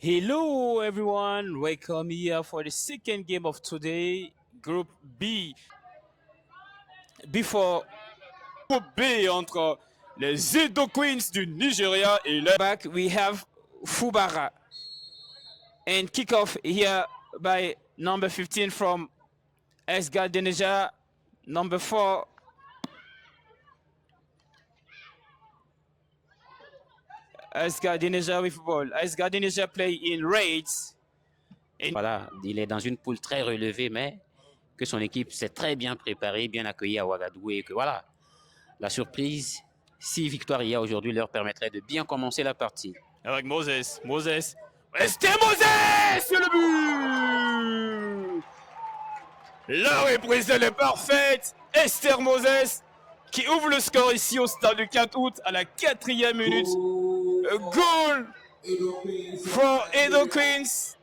Hello everyone, welcome here for the second game of today, Group B. Before Group B entre les Edo Queens du Nigeria et le back, we have Fubara. And kickoff here by number 15 from Asgard Nigeria, number 4 Asgard Nigeria with ball. Asgard Nigeria play in raids. Voilà, il est dans une poule très relevée, mais que son équipe s'est très bien préparée, bien accueillie à Ouagadougou et que voilà, la surprise, 6 victoires il y a aujourd'hui leur permettrait de bien commencer la partie. Avec Moses, Esther Moses, c'est le but. La reprise elle est parfaite. Esther Moses qui ouvre le score ici au stade du 4 août à la 4e minute. A goal for Edo Queens.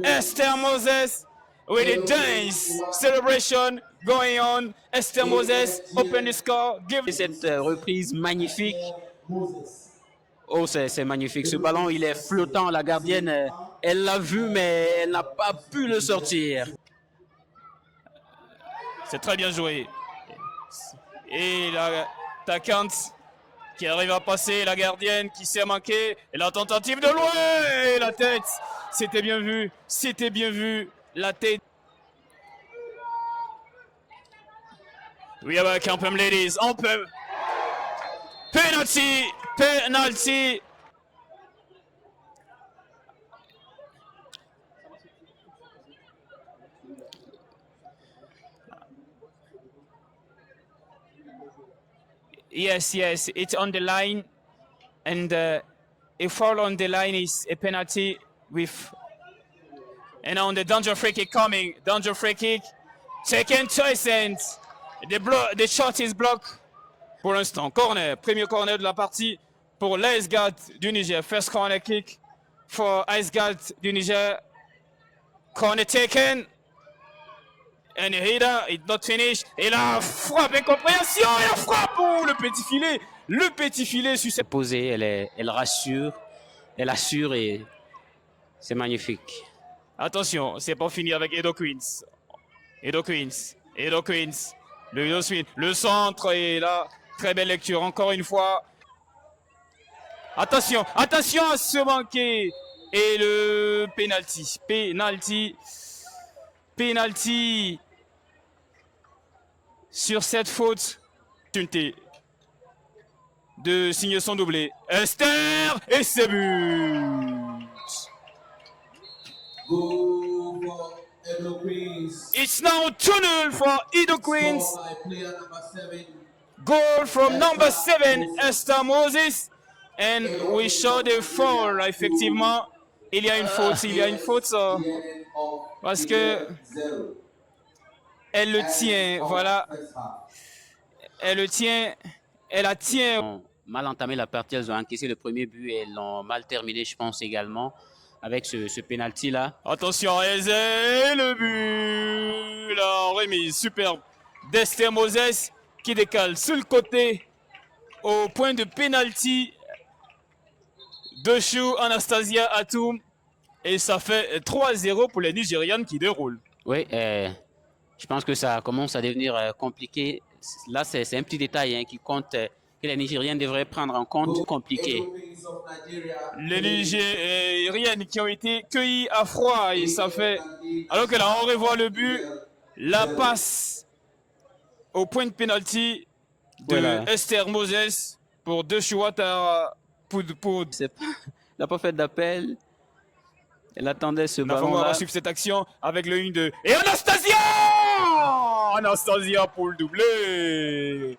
Esther Moses with a dance celebration going on. Esther Moses open the score. Et cette reprise magnifique. Oh, c'est magnifique. Ce ballon, il est flottant. La gardienne, elle l'a vu, mais elle n'a pas pu le sortir. C'est très bien joué. Et l'attaquante qui arrive à passer, la gardienne qui s'est manquée, et la tentative de loin, et la tête, c'était bien vu, la tête. We have a Campbell ladies, on peut. Penalty. Yes, it's on the line, and a foul on the line is a penalty with, and on the danger free kick coming, second choice and the shot is blocked. Pour l'instant, corner, premier corner de la partie pour l'Asgard du Niger. First corner kick for Asgard du Niger. Corner taken. And the header is not finished. Et la frappe, incompréhension, et la frappe, oh, le petit filet sur cette posée, elle rassure, elle assure et c'est magnifique. Attention, c'est pas fini avec Edo Queens. Le centre et là, très belle lecture encore une fois. Attention à se manquer. Et le penalty sur cette faute de signer son doublé. Esther et c'est but. It's now 2-0 for Edo Queens. Goal from number 7, Esther Moses. And we saw the foul, effectivement. Il y a une faute, parce que elle le tient, voilà. Elle la tient. Elles ont mal entamé la partie, elles ont encaissé le premier but et elles l'ont mal terminé, je pense également, avec ce penalty-là. Attention, le but, la remise superbe d'Esther Moses qui décale sur le côté au point de penalty de Chou Anastasia Atum. Et ça fait 3-0 pour les Nigérianes qui déroulent. Oui, je pense que ça commence à devenir compliqué. Là, c'est un petit détail qui compte, que les Nigériennes devraient prendre en compte, compliqué. Les Nigériennes qui ont été cueillies à froid et ça fait... Alors que là, on revoit le but, la passe au point de penalty de Esther Moses pour De Chouatara. Elle n'a pas fait d'appel. Elle attendait ce ballon-là. On va suivre cette action avec le 1-2. Et Anastasia pour le doublé.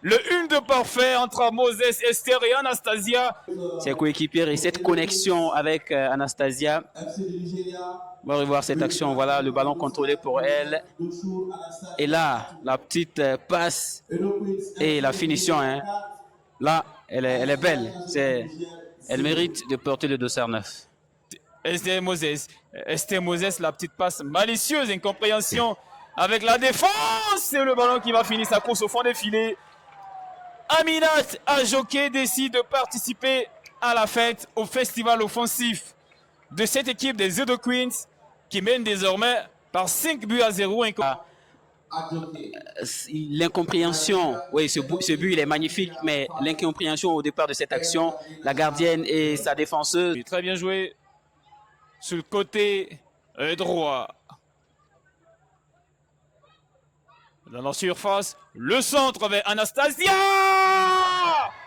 Le 1-2 parfait entre Moses, Esther et Anastasia. Ses coéquipiers et cette connexion avec Anastasia. On va revoir cette action. Voilà le ballon contrôlé pour elle. Et là, la petite passe et la finition. Là, elle est belle. Elle mérite de porter le dossard 9. Esther Moses, la petite passe malicieuse, incompréhension avec la défense. Et le ballon qui va finir sa course au fond des filets. Aminat Ajoké décide de participer à la fête, au festival offensif de cette équipe des Edo Queens qui mène désormais par 5-0. L'incompréhension, oui, ce but il est magnifique, mais l'incompréhension au départ de cette action, la gardienne et sa défenseuse. Très bien joué sur le côté droit. Dans la surface, le centre avec Anastasia!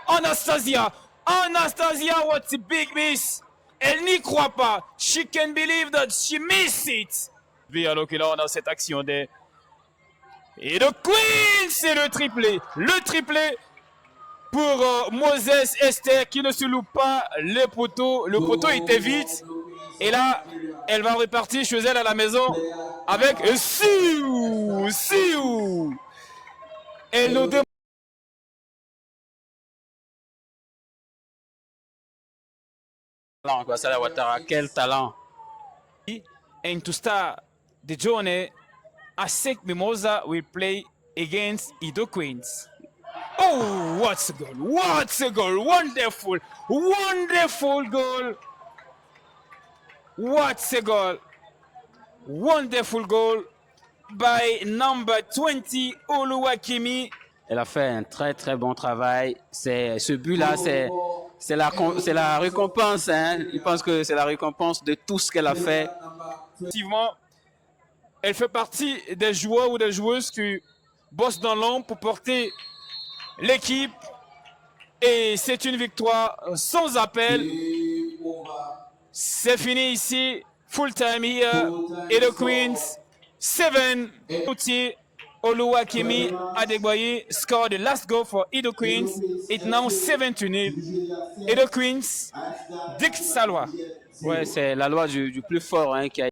Anastasia, what's a big miss! Elle n'y croit pas. She can believe that she missed it. Alors que là, on a cette action des... Et le Queen, c'est le triplé. Le triplé pour Moses Esther qui ne se loupe pas le poteau. Le poteau était vide. Et là, elle va repartir chez elle à la maison avec Siou. Elle nous demande... Sara Ouattara, quel talent. And to start the journey, ASEC Mimosa will play against Edo Queens. Oh, what's a goal! What's a goal! Wonderful! Wonderful goal! What's a goal! Wonderful goal by number 20, Oluwakemi. Elle a fait un très très bon travail. Ce but-là, c'est la récompense. Hein. Je pense que c'est la récompense de tout ce qu'elle a fait. Effectivement, elle fait partie des joueurs ou des joueuses qui bossent dans l'ombre pour porter l'équipe. Et c'est une victoire sans appel. C'est fini ici. Full time here. Edo Queens 7. Oluwakemi Adegboye scored the last goal for Edo Queens. It's now 7-0. Edo Queens, Dick Salois. Ouais, c'est la loi du plus fort hein, qui a